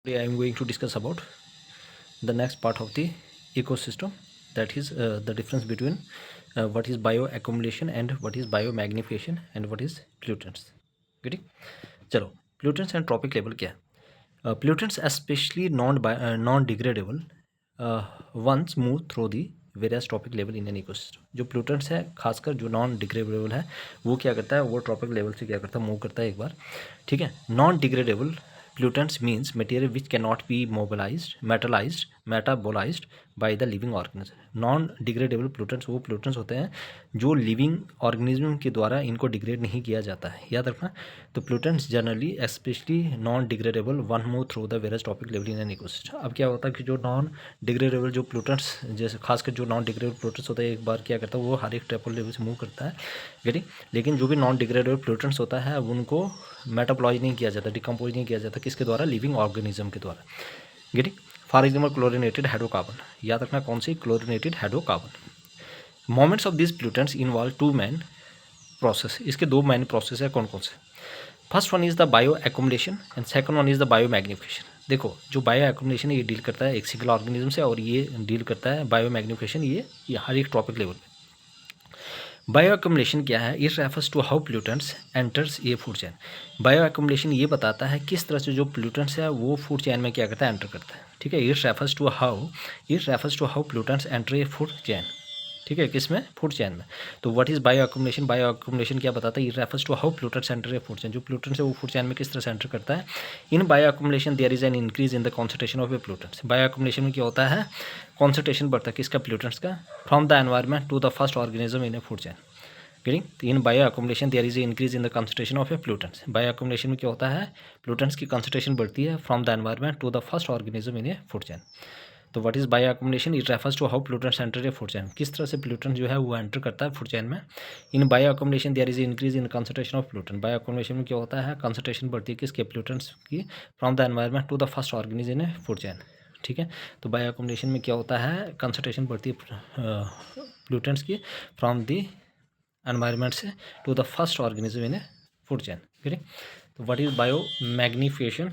Today I am going to discuss about the next part of the ecosystem, that is the difference between what is bioaccumulation and what is biomagnification and what is pollutants. ठीक है, चलो pollutants and trophic level क्या है. Pollutants especially non degradable ones move through the various trophic level in an ecosystem. जो pollutants है खासकर जो non degradable है वो क्या करता है, वो ट्रॉपिक लेवल से क्या करता है, मूव करता है एक बार. ठीक है, non degradable pollutants means material which cannot be metabolized by the living organism. Non degradable pollutants वो pollutants होते हैं जो लिविंग ऑर्गेनिज्म के द्वारा इनको डिग्रेड नहीं किया जाता है, याद रखना. तो pollutants generally specially non degradable one move through the various topic level in an ecosystem. अब क्या होता है कि जो नॉन डिग्रेडेबल जो pollutants, जैसे खासकर जो नॉन डिग्रेडेबल pollutants होता है, एक बार क्या करता है वो हर एक ट्रॉपिक लेवल से मूव करता है. गेटिंग, लेकिन जो भी नॉन डिग्रेडेबल pollutants होता है उनको मेटाबॉलाइज नहीं किया जाता, डिकम्पोज नहीं किया जाता, किसके द्वारा, लिविंग ऑर्गेनिज्म के द्वारा. Getting, for example chlorinated hydrocarbon, याद रखना कौन सी, chlorinated hydrocarbon. Moments of this pollutants involve to main process. इसके दो मैन प्रोसेस है, कौन कौन से. First one is the bio accumulation and second one is the bio magnification. देखो जो बायो एक्युमुलेशन है ये डील करता है एक सिंगल ऑर्गेनिज्म से, और ये डील करता है बायो मैग्निफिकेशन ये हर एक ट्रॉपिक लेवल पे. बायो एक्युमुलेशन क्या है, it refers to how pollutants enters a food chain. Bio accumulation ये बताता है किस तरह से जो पोल्यूटेंट्स है वो फूड चैन में क्या करता है, एंटर करता है. ठीक है, it refers to how pollutants enter a food chain. ठीक है, किस में, फूड चैन में. तो what is bio accumulation, bio accumulation क्या बताता है, it refers to how pollutants enter a food chain. जो पोल्यूटेंट्स है वो फूड चैन में किस तरह से एंटर करता है. In bio accumulation there is an increase in the concentration of a pollutants. Bio accumulation में क्या होता है, कॉन्सेंट्रेशन बढ़ता है किसका, पोल्यूटेंट्स का, from the environment to the first organism in a food chain. Getting, in bio accumulation there is a increase in the concentration of a pollutants. Bio accumulation में क्या होता है, पोल्यूटेंट्स की कंसंट्रेशन बढ़ती है from the environment to the first organism in a food chain. तो what is bio accumulation, it refers to how pollutants enter a food chain. किस तरह से पोल्यूटेंट जो है वो एंटर करता है फूड चैन में. In bio accumulation there is increase in concentration of pollutant. Bio accumulation में क्या होता है, कंसंट्रेशन बढ़ती है किसके, पोल्यूटेंट्स की, from the environment to the first organism in a food chain. ठीक है, तो बायो एक्युमुलेशन में क्या होता है, कंसंट्रेशन बढ़ती है पोल्यूटेंट्स की फ्रॉम द एनवायरमेंट से to the first organism in a food chain. ठीक है, तो what is bio magnification.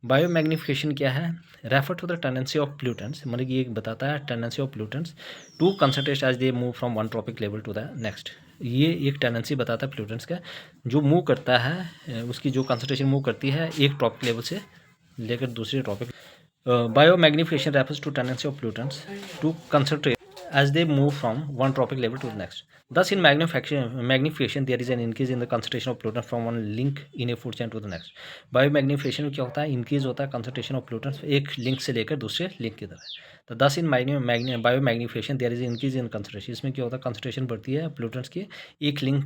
Bio magnification क्या है, refer to the tendency of pollutants, मतलब ये बताता है tendency of pollutants to concentrate as they move from one trophic level to the next. ये एक टेंडेंसी बताता है पोल्यूटेंट्स का, जो मूव करता है उसकी जो कंसंट्रेशन मूव करती है एक ट्रॉपिक लेवल से लेकर दूसरे trophic. Bio magnification refers to tendency of pollutants to concentrate as they move from one tropic level to the next. Thus, in magnification, there is an increase in the concentration of pollutants from one link in a food chain to the next. Biomagnification में क्या होता है, increase होता है concentration of pollutants एक link से लेकर दूसरे लिंक की तरफ. तो thus in biomagnification there is increase in concentration. इसमें क्या होता है, कंसंट्रेशन बढ़ती है पोल्यूटेंट्स की एक link,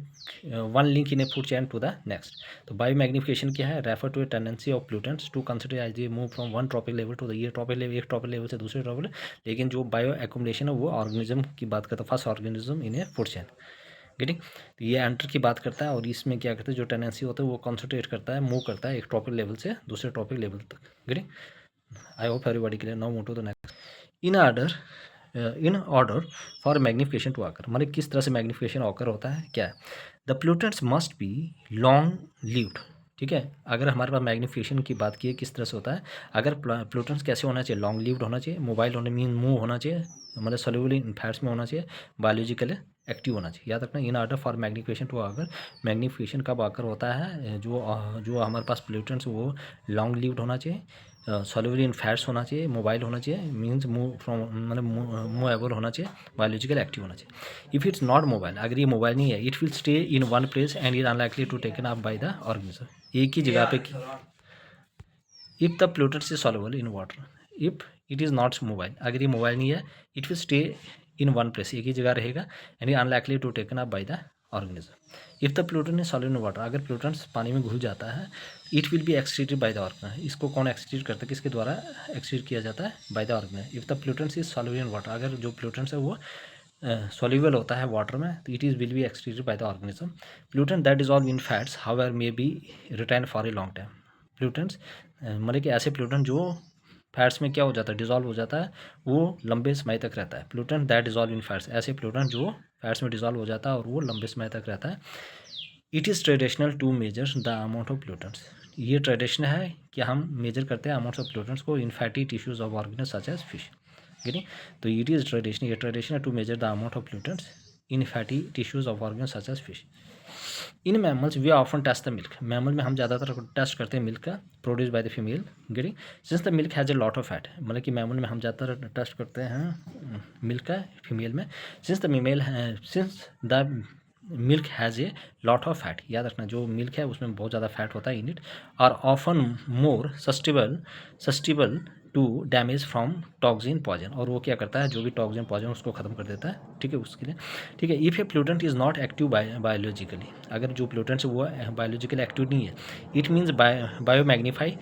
one link in a food chain to the next. तो बायोमैग्निफिकेशन क्या है, refer to a tendency of pollutants to consider as they move from one trophic level to the ये ट्रॉपिक लेवल, एक trophic level से दूसरे tropic. लेकिन जो bio accumulation है वो ऑर्गेनिज्म की बात करता है, first organism in a food chain. Getting, तो ये एंटर की बात करता है, और इसमें क्या करता है, जो टेंडेंसी होता है वो कॉन्सेंट्रेट करता है, मूव करता है एक ट्रॉपिक लेवल से दूसरे ट्रॉपिक लेवल तक. Getting, I hope everybody clear. Now move to the next. In order for magnification to occur, मतलब किस तरह से मैग्निफिकेशन ऑकर होता है, क्या है, the pollutants must be long lived. ठीक है, अगर हमारे पास मैग्निफिकेशन की बात की है किस तरह से होता है, अगर पोल्यूटेंट्स कैसे होना चाहिए, लॉन्ग लिव्ड होना चाहिए, मोबाइल होने मीन मूव होना चाहिए, मतलब सोल्यूबल इन फैट्स में होना चाहिए, बायोलॉजिकल एक्टिव होना चाहिए. याद रखना, in order for magnification to occur, magnification कब आकर होता है, जो हमारे पास पोल्यूटेंट्स वो लॉन्ग लिव्ड होना चाहिए, सोल्यूबल इन फैट्स होना चाहिए, मोबाइल होना चाहिए, मीन्स मूव फ्रॉम मतलब मूवेबल होना चाहिए, बायोलॉजिकल एक्टिव होना चाहिए. इफ़ इट्स नॉट मोबाइल, अगर ये मोबाइल नहीं है, it will stay in one place and is unlikely to taken up by the organism. एक ही जगह पे. If the pollutants is soluble in water, if it is not mobile, अगर ये मोबाइल नहीं है, it will stay in one place, एक ही जगह रहेगा, and is unlikely to taken up by the organism. If the pollutant is soluble in water, अगर pollutants पानी में घुल जाता है, it will be excreted by the organism. इसको कौन एक्सक्रीट करता है, किसके द्वारा एक्सक्रीट किया जाता है, bye the organism. If the pollutants is soluble in water, अगर जो पोल्यूटेंट्स है वो सॉल्युबल होता है वाटर में, तो it is will be excreted by the organism. Pollutant that dissolve in fats however may be retain for a long time. Pollutants मतलब कि ऐसे पोल्यूटेंट जो फैट्स में क्या हो जाता है, डिजॉल्व हो जाता है, वो लंबे समय तक रहता है. Pollutant that dissolve in fats, ऐसे पोल्यूटेंट जो फैट्स में डिजॉल्व हो जाता है और वो लंबे समय तक रहता है. It is traditional to measure the amount of pollutants. ये ट्रेडिशन है कि हम मेजर करते हैं अमाउंट्स ऑफ प्लूटेंट्स को in fatty tissues of organisms such as fish. Getting? तो इट इज़ ट्रेडिशन, ये ट्रेडिशन है to measure the amount of pollutants in fatty tissues of organisms such as fish. In mammals we often test the milk. Mammal में हम ज़्यादातर test करते हैं milk का, produce by the female. Getting? Since the milk has a lot of fat, मतलब कि mammal में हम ज़्यादातर टेस्ट करते हैं मिल्क का फीमेल में। Since the milk has a lot of fat, याद रखना जो मिल्क है उसमें बहुत ज़्यादा फैट होता है इन इट, और often more susceptible to damage from toxin poison, और वो क्या करता है जो भी टॉक्सिन पॉइजन उसको ख़त्म कर देता है। ठीक है, उसके लिए ठीक है। If A प्लूटेंट is not active biologically, अगर जो प्लूटेंट है वो बायोलॉजिकली एक्टिव नहीं है, इट मीन्स बायो मैग्नीफाई,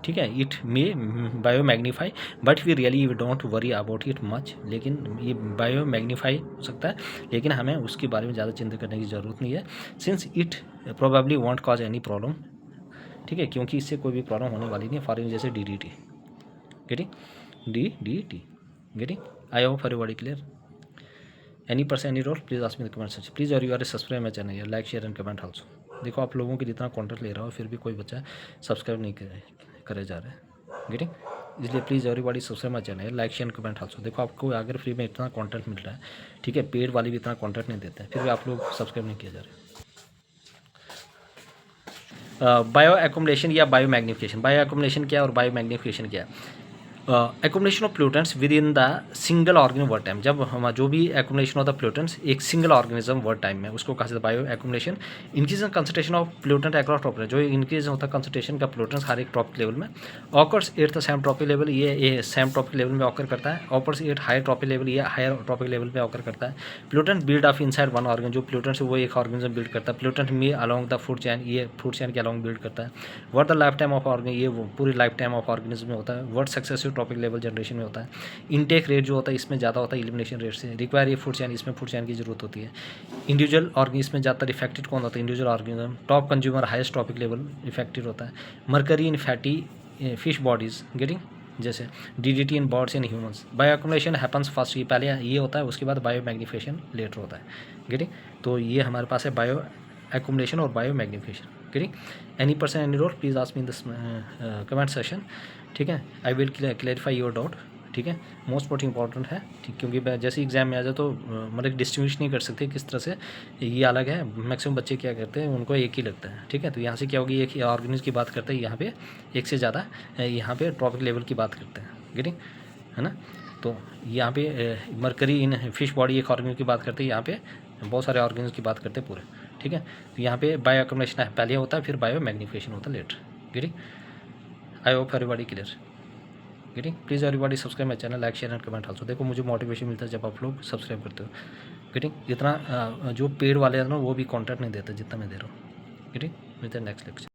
ठीक है, it may bio magnify but we really don't worry about it much, लेकिन ये बायो मैग्नीफाई हो सकता है लेकिन हमें उसके बारे में ज़्यादा चिंता करने की ज़रूरत नहीं है। Since it probably want cause any problem, ठीक है, क्योंकि इससे कोई भी प्रॉब्लम होने वाली नहीं है। फॉर जैसे DDT, getting getting. I hope everybody clear. Any person any role please ask me the comment section. Please और you are subscribe my channel यार, like share and comment also. देखो आप लोगों के जितना कंटेंट ले रहा हो फिर भी कोई बच्चा सब्सक्राइब नहीं करे जा रहा है। गेटिंग? इसलिए please everybody subscribe my channel, like share and comment also. देखो आपको अगर फ्री में इतना कंटेंट मिल रहा है, ठीक है, पेड वाले भी इतना कंटेंट नहीं देते हैं, फिर भी आप लोग सब्सक्राइब नहीं किया जा रहा। बायो एक्युमुलेशन या बायो मैग्निफिकेशन। बायो एक्युमुलेशन क्या है और बायो मैग्निफिकेशन क्या है? Accumulation of pollutants within the single organism word time. जब हम जो भी एक्युमुलेशन ऑफ द प्लूटेंट्स एक सिंगल ऑर्गेनिज्म वर्ड टाइम में, उसको कहा जाता है bio accumulation. Increase in concentration of pollutant across trophic, जो इंक्रीज होता है कंसंट्रेशन का प्लूटेंट्स हर एक ट्रॉपिक लेवल में। Occurs at the same trophic level, ये सेम ट्रॉपिक लेवल में ऑकर करता है। Occurs at higher trophic level, ये हायर ट्रॉपिक लेवल में ऑकर करता है। Pollutant build off inside one organ, जो प्लूटेंट्स वो एक ऑर्गेनिज्म बिल्ड करता है। प्लूटेंट में अलॉन्ग द फूड चैन, ये फूड चैन के अलॉन्ग बिल्ड करता है। Word the life time of organ, ये पूरी लाइफ टाइम ऑफ ऑर्गेनिज्म में होता है। Word successive trophic level generation में होता है। इनटेक रेट जो होता है इसमें ज़्यादा होता है एलिमिनेशन रेट से। रिक्वायर ये फूड चैन, इसमें फूड चैन की जरूरत होती है। इंडिविजुअल ऑर्गेनिज्म में ज़्यादातर इफेक्टेड कौन होता है? Individual organism. Top consumer highest trophic level affected होता है। मरकरी इन फैटी फिश बॉडीज, गेटिंग? जैसे DDT in birds and humans. Bio accumulation happens first, ये पहले ये होता है, उसके बाद बायो मैग्निफिकेशन लेटर होता है। गेटिंग? तो ये हमारे पास है बायो एक्युमुलेशन और bio magnification. Getting? Any person any role please ask me in this comment section. ठीक है, I will clarify your doubt. ठीक है, मोस्ट इंपॉर्टेंट है, ठीक, क्योंकि जैसे एग्जाम में आ जाए तो मतलब डिस्टिंग्विश नहीं कर सकते किस तरह से ये अलग है। मैक्सिमम बच्चे क्या करते हैं, उनको एक ही लगता है। ठीक है, तो यहाँ से क्या होगी, एक ही ऑर्गेनिज्म की बात करते हैं, यहाँ पे एक से ज़्यादा यहाँ पे ट्रॉपिक लेवल की बात करते हैं। गेटिंग? है ना? तो यहाँ पे मरकरी इन फिश बॉडी एक ऑर्गेनिज्म की बात करते हैं, यहाँ पे बहुत सारे ऑर्गेनिज्म की बात करते हैं पूरे। ठीक है, तो यहाँ पे बायो एक्युमुलेशन पहले होता है, फिर बायो मैग्निफिकेशन होता है later. Getting? I hope everybody clear. Getting? Please everybody subscribe my channel, like share and comment also. देखो मुझे मोटिवेशन मिलता है जब आप लोग सब्सक्राइब करते हो। गेटिंग? जितना जो पेड वाले हैं ना वो भी कॉन्टेंट नहीं देते जितना मैं दे रहा हूँ। गेटिंग? मिलते हैं नेक्स्ट लेक्चर।